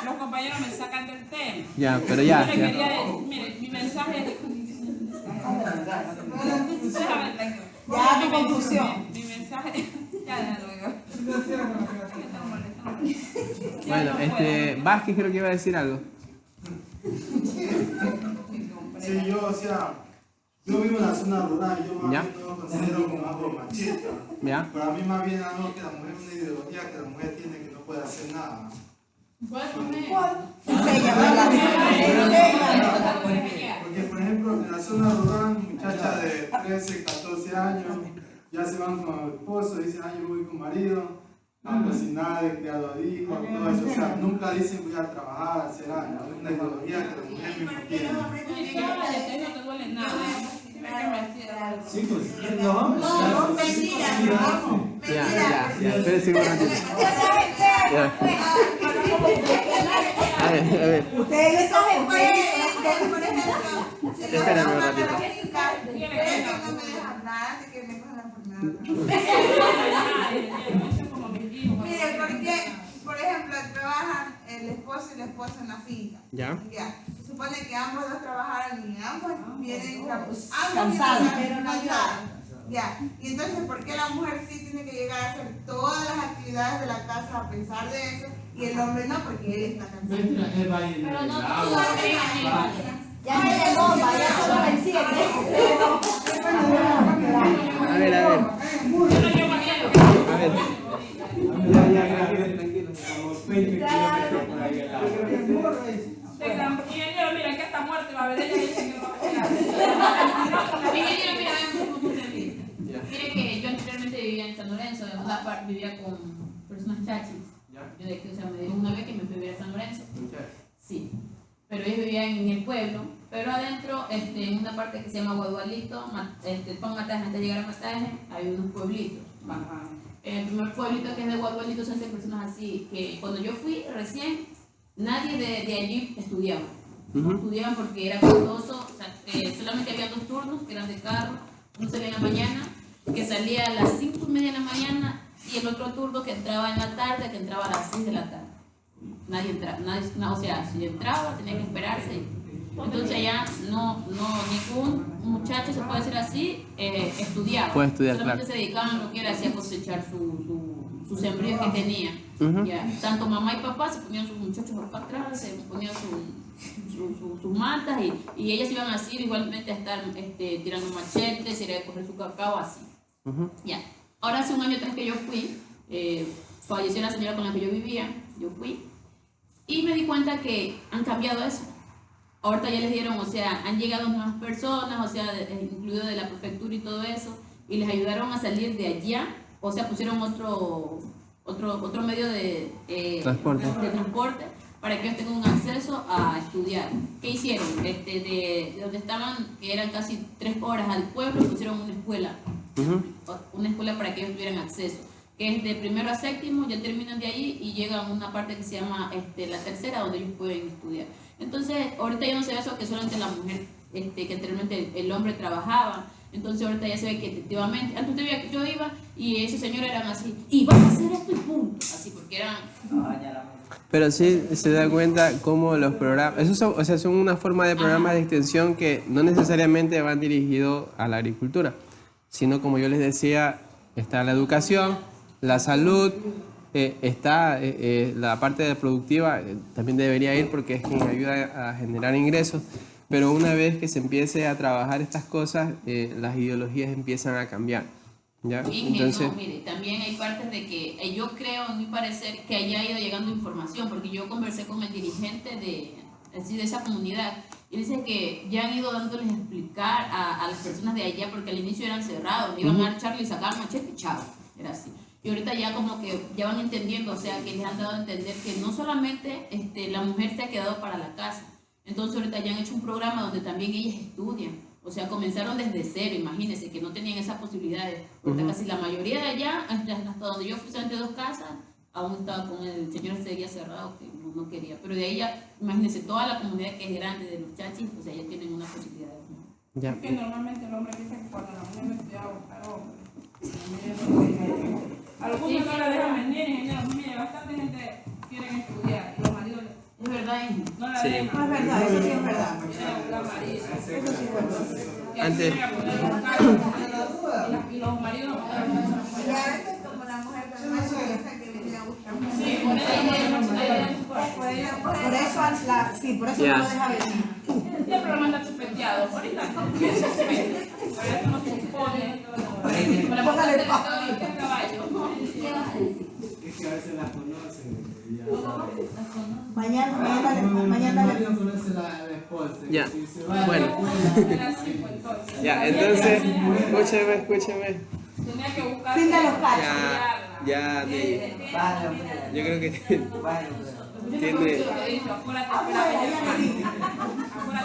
Los compañeros me sacan del tema. Ya, pero ya. Mire, mi mensaje es... ya tu conclusión. Mi mensaje... Ya, luego. Bueno, Vázquez creo que iba a decir algo. Sí, yo vivo en la zona rural, yo más ¿Ya? bien lo considero como algo machista. ¿Ya? Para mí más bien algo que la mujer es una ideología que la mujer tiene que no puede hacer nada. Porque por ejemplo en la zona rural, muchachas de 13, 14 años ya se van con el esposo, dicen, yo voy con marido a cocinar, he criado hijos, todo eso. O sea, nunca dicen voy a trabajar, a hacer algo. Es una ideología que la mujer misma tiene. No te duele nada. Sí, pues, no. Ya, espérense un ratito. Ya. A ver. Ustedes saben, Espérame un ratito. Mire, porque, por ejemplo, trabajan el esposo y la esposa en la finca. Ya. Se supone que ambos dos trabajaron y ambos vienen cansados. cansados. Ya. Y entonces, ¿por qué la mujer sí tiene que llegar a hacer todas las actividades de la casa a pesar de eso y el hombre no? Porque él está cansado. Pero no todos ya me llegó, vaya solo el 7. A ver. Ya, tranquilo. Mira, que está muerto, va a ver, ella dice que no va a pegar. Mire que yo anteriormente vivía en San Lorenzo, en una parte vivía con personas chachis. Yo de que, me dieron una vez que me fui a vivir a San Lorenzo. Sí. Pero ellos vivían en el pueblo, pero adentro, en una parte que se llama Guadualito, con Mataje, antes de llegar a Mataje, hay unos pueblitos. El primer pueblito que es de Guadualito son 6 personas así, que cuando yo fui recién, nadie de allí estudiaba. No estudiaban porque era costoso, o sea, solamente había 2 turnos que eran de carro, uno salía en la mañana, que salía a las 5:30 de la mañana, y el otro turno que entraba en la tarde, que entraba a las 6 de la tarde. Nadie entraba, o sea, si entraba tenía que esperarse. Entonces allá no ningún muchacho, se puede decir así, estudiaba. Puede estudiar, solamente claro. se dedicaban a lo que era así a cosechar sus sembríos que tenía. Ya, tanto mamá y papá se ponían sus muchachos acá atrás, se ponían sus matas y ellas iban así igualmente a estar tirando machetes, ir a coger su cacao así. Ya. Ahora hace 1 año atrás que yo fui, falleció la señora con la que yo vivía, yo fui y me di cuenta que han cambiado eso. Ahorita ya les dieron, o sea, han llegado nuevas personas, o sea, incluido de la prefectura y todo eso, y les ayudaron a salir de allá, o sea, pusieron otro medio de transporte para que ellos tengan un acceso a estudiar. ¿Qué hicieron? De donde estaban, que eran casi 3 horas al pueblo, pusieron una escuela, una escuela para que ellos tuvieran acceso, que es de 1º a 7º, ya terminan de ahí y llegan a una parte que se llama la tercera, donde ellos pueden estudiar. Entonces, ahorita ya no se ve eso que solamente la mujer, que anteriormente el hombre trabajaba. Entonces, ahorita ya se ve que efectivamente, antes usted veía que yo iba y ese señor eran así, y vas a hacer esto y punto, así, porque eran... Pero sí se da cuenta cómo los programas, esos son, o sea, son una forma de programas de extensión que no necesariamente van dirigidos a la agricultura, sino como yo les decía, está la educación, la salud, está la parte productiva, también debería ir porque es quien ayuda a generar ingresos, pero una vez que se empiece a trabajar estas cosas, las ideologías empiezan a cambiar. ¿Ya? Entonces, no, mire, también hay partes de que yo creo, en mi parecer, que haya ido llegando información, porque yo conversé con el dirigente de esa comunidad y dice que ya han ido dándoles a explicar a las personas de allá, porque al inicio eran cerrados, iban a marcharle y sacaban machete y chao, era así. Y ahorita ya como que ya van entendiendo, o sea, que les han dado a entender que no solamente la mujer se ha quedado para la casa, entonces ahorita ya han hecho un programa donde también ellas estudian. O sea, comenzaron desde cero, imagínense, que no tenían esas posibilidades. Ahorita casi la mayoría de allá, hasta donde yo fui solamente 2 casas, aún estaba con el señor seguía cerrado, que no quería. Pero de ahí ya, imagínense, toda la comunidad que es grande de los chachis, o sea, ya tienen una posibilidad de... Ya. Es que normalmente el hombre piensa que cuando la mujer no estudia, buscar hombres. Algunos no la dejan venir, ingeniero. Mire, bastante gente quiere estudiar y los maridos... Es verdad, no la dejan. No es verdad, eso sí es verdad. Eso sí es verdad. Antes. Y los maridos... Y a veces como la mujer también piensa que viene a buscar. Sí, por eso no lo deja venir. Siempre lo manda chupeteado. Ahorita no quiere chupete. Pero eso no se impone. Póngale paz. Es que a veces las conocen. Mañana la esposa. Ya, bueno. Ya, entonces, escúcheme. Tenía que buscar. Fin de los casos. Ya, yo creo que tiene... Afuera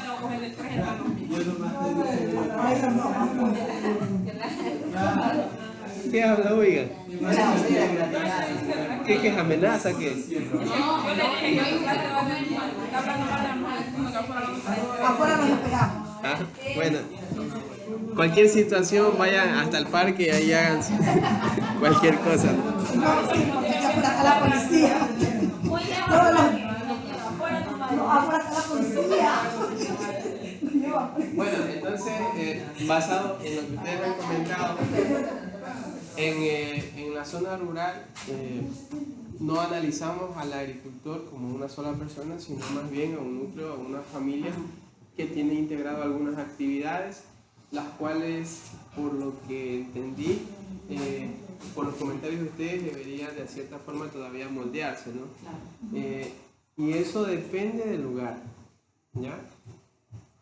te voy a coger del 3 de ¿Qué habla, oiga? ¿Qué es amenaza? ¿Qué es? yo le dije que afuera nos esperamos. Ah, bueno, cualquier situación, vayan hasta el parque y ahí hagan cualquier cosa. No, sí, porque ya afuera está la policía. Afuera está la policía. Bueno, entonces, basado en lo que ustedes me han comentado, en la zona rural no analizamos al agricultor como una sola persona, sino más bien a un núcleo, a una familia que tiene integrado algunas actividades, las cuales, por lo que entendí, por los comentarios de ustedes, deberían de cierta forma todavía moldearse, ¿no? Y eso depende del lugar, ¿ya?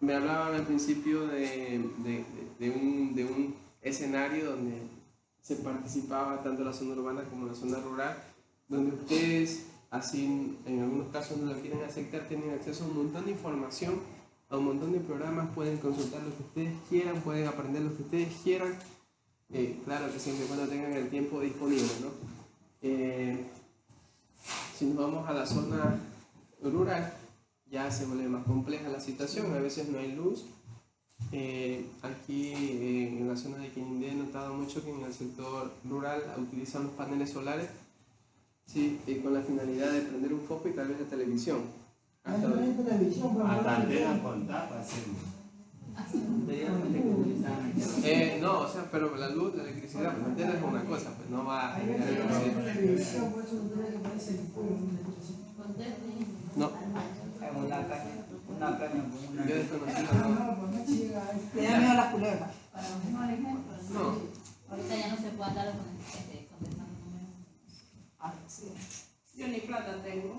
Me hablaban al principio de un escenario donde se participaba tanto la zona urbana como la zona rural, donde ustedes, así en algunos casos no lo quieren aceptar, tienen acceso a un montón de información, a un montón de programas, pueden consultar lo que ustedes quieran, pueden aprender lo que ustedes quieran, claro que siempre y cuando tengan el tiempo disponible, ¿no? Si nos vamos a la zona rural, ya se vuelve más compleja la situación, a veces no hay luz. Aquí en la zona de Quinindé he notado mucho que en el sector rural utilizan los paneles solares, sí, con la finalidad de prender un foco y tal vez la televisión. Hasta antena con tapa hacemos. No, o sea, pero la luz, la electricidad, pues la antena es una cosa, pues no va a generar electricidad. No. Yo desconocí Le da miedo a las culebras. No. Ahorita ya no se puede andar contestando números. Yo ni plata tengo.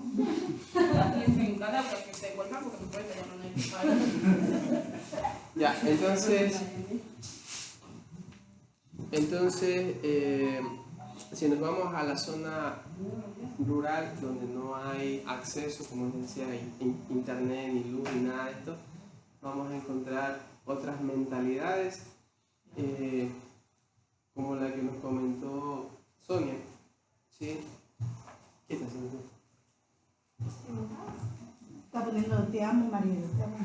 Ni finca, la que tengo el banco que me puede tener una equipada. Ya, entonces si nos vamos a la zona rural donde no hay acceso, como les decía, internet, ni luz, ni nada de esto, vamos a encontrar otras mentalidades como la que nos comentó Sonia, ¿sí? ¿Qué estás haciendo tú? Está poniendo te amo, marido. Te amo.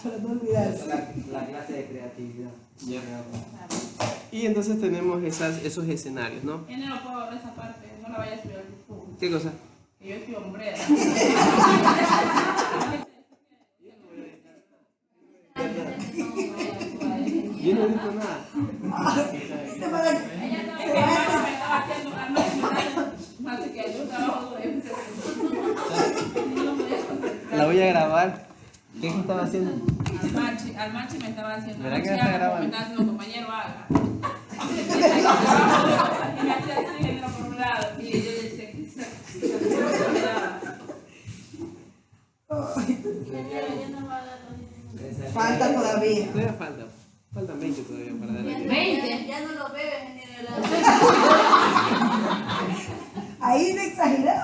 Solo te olvidas. La clase de creatividad. Ya. Y entonces tenemos esos escenarios, ¿no? Yo no puedo ver esa parte, no la vaya a subir al YouTube. ¿Qué cosa? Que yo estoy hombrera. Yo no he visto nada. Así que yo trabajo de La voy a grabar. ¿Qué estaba haciendo? Al machi me estaba haciendo. ¿Verdad que me está grabando? Me estaba haciendo compañero haga. Y me hacía así por un lado. Y yo decía, ¿qué es eso? Falta todavía. Todavía falta. Faltan 20 todavía para dar la 20. Ya no lo bebes ni de la. Ahí de exagerar.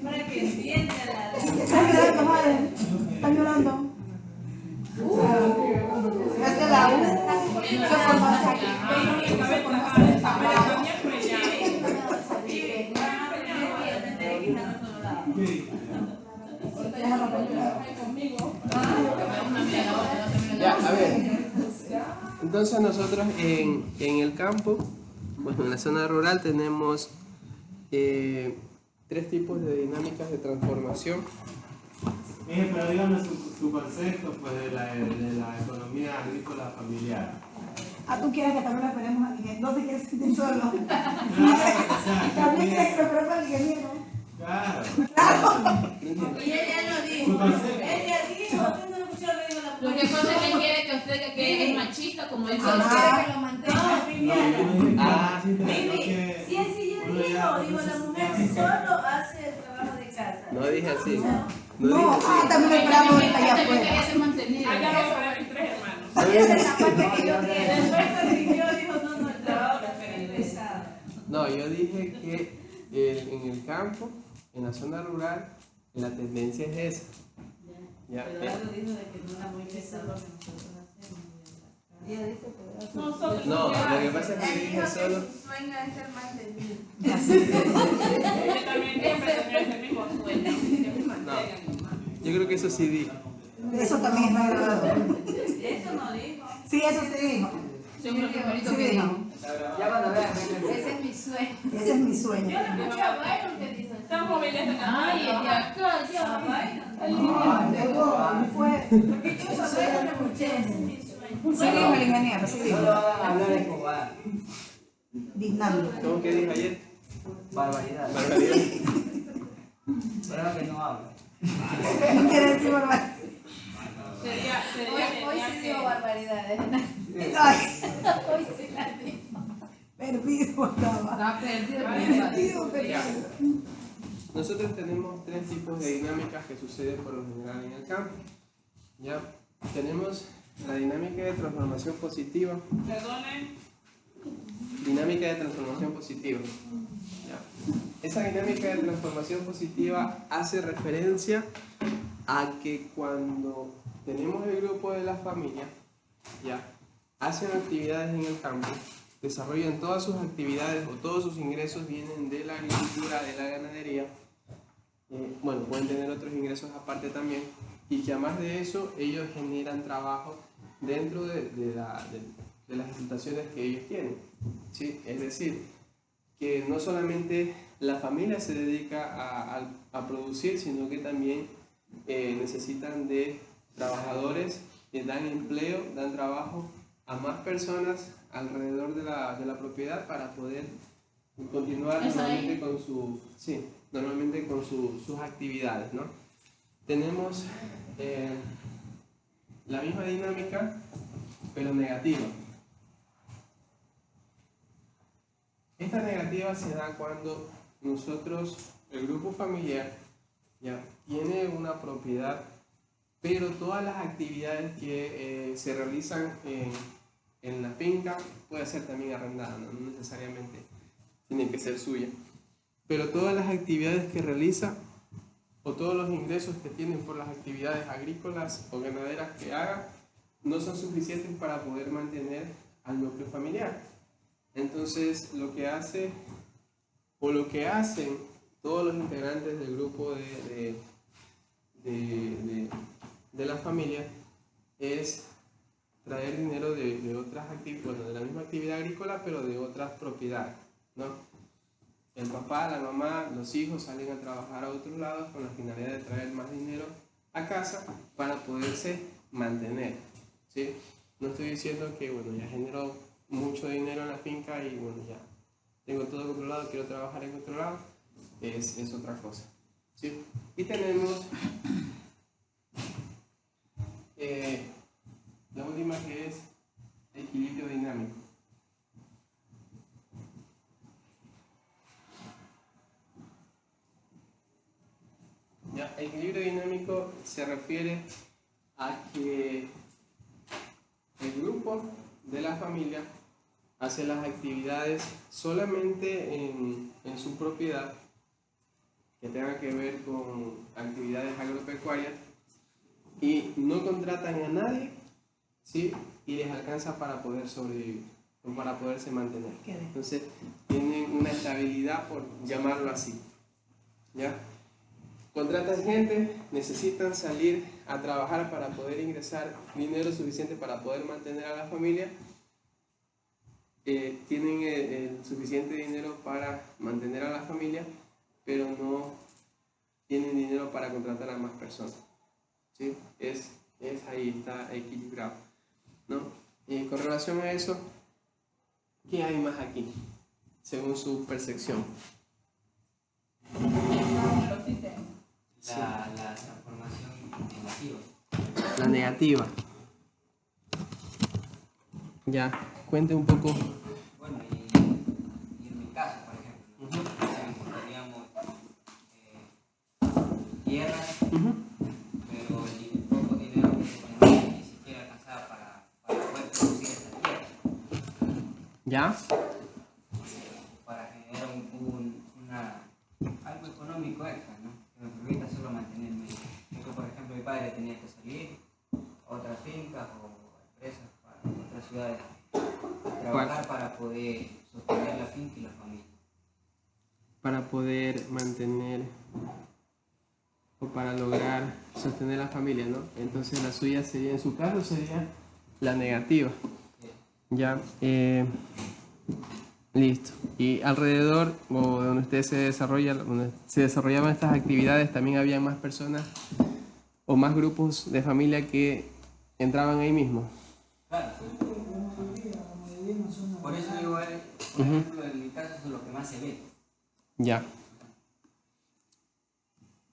Para que entienda la. Están llorando, madre. Están llorando. Es que la U se conoce aquí. Se conoce el tabaco. Ya, a ver. Entonces nosotros en el campo, bueno, en la zona rural tenemos 3 tipos de dinámicas de transformación. Pero dígame su concepto pues, de la economía agrícola familiar. Tú quieres que también la ponemos a Miguel. No te quieres sentir solo. También quieres que lo ponemos a Miguel. Claro. Y él ya lo dijo. Él ya dijo. Usted no lo escuchó, lo dijo la. Lo que pasa es que quiere que usted que es machista como él. Solo quiere que lo mantenga. Sí, Si él sí ya dijo, la mujer solo hace el trabajo de casa. No dije así. No, también lo esperamos allá También afuera. quería ser mantenida. Allá lo para mis 3 hermanos. Esa es la parte que yo quiero. Después corrigió, dijo, no, el trabajo es pesado. No, yo dije que en el campo, en la zona rural, la tendencia es esa. Ya. Pero algo dijo de que no era muy pesado lo que nosotros hacemos. Ella dice que Nosotros No, lo que pasa es que Él yo dijo dije que solo. su sueño es ser mantenido. Yo también siempre tenía ese mismo sueño. Que me mantengan nomás. Yo creo que eso sí dije. Eso también está grabado. eso no dijo. Sí, eso sí dijo. Yo creo que primerito Sí que dijo. dijo. Ya van a ver. Ese es mi sueño. Ese es mi sueño. Yo no escuché a Byron que dice. Tan joven ya está Ay, cantando. Fue. Porque yo solo lo escuché, ese es mi sueño. Sí dijo el ingeniero, sí No dijo. lo van a hablar de Escobar. Dinámico. ¿Cómo que dijo ayer? Barbaridad. Barbaridad. Prueba que no habla. No quiere decir barbaridad. Hoy sí digo barbaridades. Ay, Hoy sí la digo. perdido estaba. Está perdido. Perdido, perdido. Ya. Nosotros tenemos 3 tipos de dinámicas que suceden por lo general en el campo. ¿Ya? Tenemos la dinámica de transformación positiva. Perdonen. Dinámica de transformación positiva. ¿Ya? Esa dinámica de transformación positiva hace referencia a que cuando tenemos el grupo de la familia, ¿ya? Hacen actividades en el campo, desarrollan todas sus actividades o todos sus ingresos vienen de la agricultura, de la ganadería, bueno, pueden tener otros ingresos aparte también, y que además de eso ellos generan trabajo dentro de las explotaciones que ellos tienen, ¿sí? Es decir, que no solamente la familia se dedica a producir, sino que también necesitan de trabajadores que dan empleo, dan trabajo a más personas alrededor de la propiedad para poder continuar normalmente con, normalmente con sus actividades, ¿no? Tenemos la misma dinámica, pero negativa. Esta negativa se da cuando nosotros, el grupo familiar, ya tiene una propiedad, pero todas las actividades que se realizan en la finca puede ser también arrendada, no necesariamente tiene que ser suya, pero todas las actividades que realiza o todos los ingresos que tienen por las actividades agrícolas o ganaderas que haga no son suficientes para poder mantener al núcleo familiar. Entonces lo que hace o lo que hacen todos los integrantes del grupo de la familia es traer dinero de otras actividades, bueno, de la misma actividad agrícola, pero de otras propiedades, ¿no? El papá, la mamá, los hijos salen a trabajar a otros lados con la finalidad de traer más dinero a casa para poderse mantener, ¿sí? No estoy diciendo que, bueno, ya generó mucho dinero en la finca y, bueno, ya tengo todo controlado, quiero trabajar en otro lado, es otra cosa, ¿sí? Y tenemos la última, que es equilibrio dinámico. Ya, equilibrio dinámico se refiere a que el grupo de la familia hace las actividades solamente en su propiedad que tengan que ver con actividades agropecuarias y no contratan a nadie, ¿sí? Y les alcanza para poder sobrevivir o para poderse mantener. Entonces tienen una estabilidad, por llamarlo así, ¿ya? Contratan gente, necesitan salir a trabajar para poder ingresar dinero suficiente para poder mantener a la familia, tienen el suficiente dinero para mantener a la familia, pero no tienen dinero para contratar a más personas, ¿sí? Es ahí, está equilibrado, ¿no? Y con relación a eso, ¿qué hay más aquí, según su percepción? La transformación negativa. La negativa. Ya, cuente un poco. Bueno, y en mi caso, por ejemplo, teníamos tierra, pero el poco dinero que teníamos ni siquiera alcanzaba para poder producir esa tierra. ¿Ya? Para generar algo económico extra, ¿no? Que me permita solo mantenerme. Porque, por ejemplo, mi padre tenía que salir a otras fincas o empresas para otras ciudades a trabajar para poder sostener la finca y la familia. Para poder mantener o para lograr sostener la familia, ¿no? Entonces la suya sería, en su caso, sería la negativa. Ya, listo. Y alrededor, o donde usted donde se desarrollaban estas actividades, también había más personas o más grupos de familia que entraban ahí mismo. Claro. Por eso digo, por ejemplo, en mi caso eso es lo que más se ve. Ya.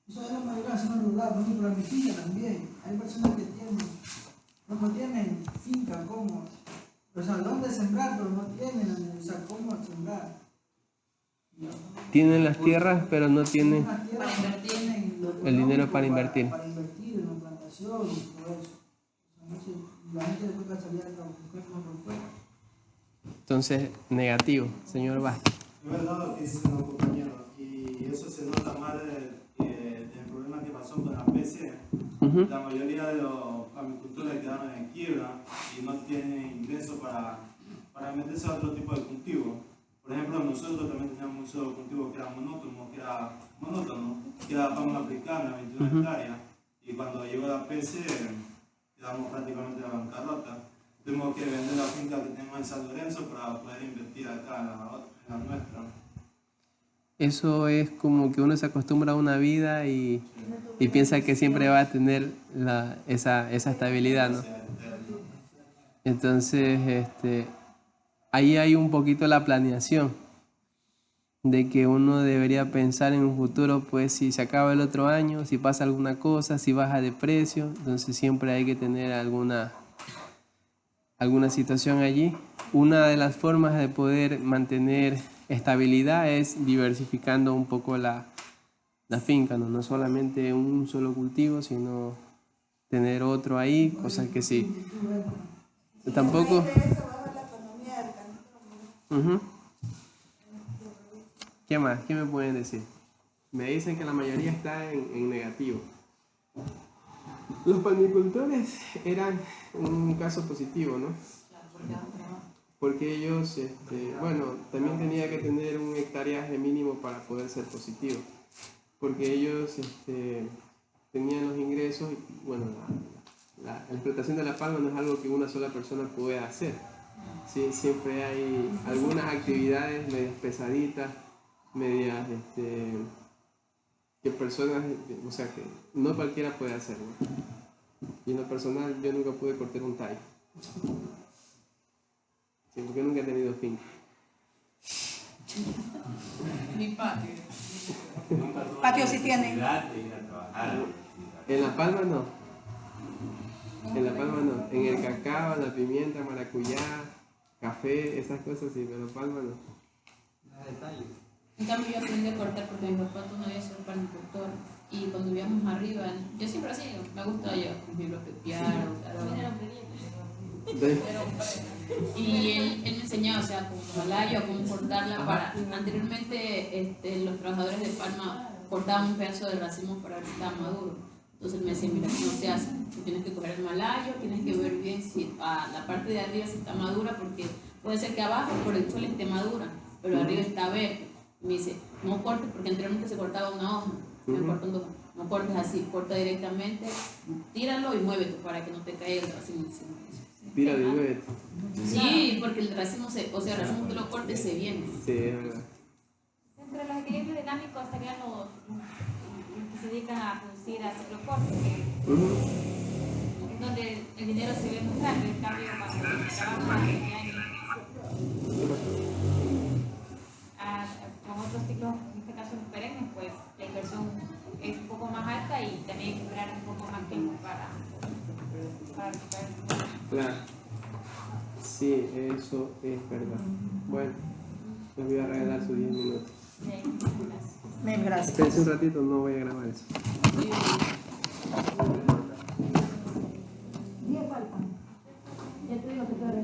Eso es la mayoría de la zona rural, por ejemplo, en mi finca también. Hay personas que no tienen finca como, o sea, dónde sembrar, pero no tienen, o sea, cómo sembrar. Tienen las tierras, pero no tienen el dinero para invertir. Para invertir en la plantación y todo eso. O sea, la gente le toca salir a buscar por fuera. Entonces, negativo, señor Vázquez. Es verdad lo que dicen los compañeros, y eso se nota más del problema que pasó con la PC. La mayoría de los agricultores quedaron en quiebra y no tienen ingresos para para meterse a otro tipo de cultivo. Por ejemplo, nosotros también teníamos un solo cultivo que era monótono, que era palma africana, 21 hectáreas. Y cuando llegó la PC, quedamos prácticamente en la bancarrota. Tuvimos que vender la finca que tenemos en San Lorenzo para poder invertir acá en la nuestra. Eso es como que uno se acostumbra a una vida y piensa que siempre va a tener esa estabilidad, ¿no? Entonces, ahí hay un poquito la planeación de que uno debería pensar en un futuro, pues si se acaba el otro año, si pasa alguna cosa, si baja de precio, entonces siempre hay que tener alguna situación allí. Una de las formas de poder mantener estabilidad es diversificando un poco la finca, ¿no? No solamente un solo cultivo, sino tener otro ahí, cosas que sí. Tampoco. ¿Qué más? ¿Qué me pueden decir? Me dicen que la mayoría está en negativo. Los palmicultores eran un caso positivo, ¿no? Porque ellos, bueno, también tenía que tener un hectareaje mínimo para poder ser positivo. Porque ellos tenían los ingresos, y bueno, la explotación de la palma no es algo que una sola persona pueda hacer. Sí, siempre hay algunas actividades medias pesaditas, medias que personas, o sea, que no cualquiera puede hacerlo. Y en lo personal, yo nunca pude cortar un tallo. Sí, porque nunca he tenido finca. Mi patio. Patio sí tiene. En La Palma no. En La Palma no. En el cacao, la pimienta, maracuyá, café, esas cosas sí, pero en La Palma no. En cambio yo aprendí a cortar porque mi papá todavía es palmicultor y cuando vivíamos arriba, yo siempre así, me gusta yo, por ejemplo, pepiar, y él me enseñaba, o sea, con malayo, cómo cortarla para, anteriormente los trabajadores de palma cortaban un pedazo de racimo para ver si estaba maduro. Entonces él me decía, mira, no se hace, tú tienes que coger el malayo, tienes que ver bien si la parte de arriba si está madura, porque puede ser que abajo por el suelo esté madura, pero arriba está verde. Me dice, no cortes, porque anteriormente se cortaba una hoja, no cortes así, corta directamente, tíralo y muévete para que no te caiga el racimo encima. Tíralo y muévete. Sí, porque el racimo, o sea, el racimo tú lo cortes se viene. Sí, es verdad. Entre los equilibrios dinámicos estarían los que se dedican a producir a ciclo corto, donde el dinero se ve muy grande, en cambio cuando trabajamos a 20 años con otros ciclos, en este caso los perennes, pues la inversión es un poco más alta y también hay que esperar un poco más tiempo para recuperar. Claro. Sí, eso es verdad. Bueno, les voy a regalar sus 10 minutos. Mil gracias. Espérense un ratito, no voy a grabar eso.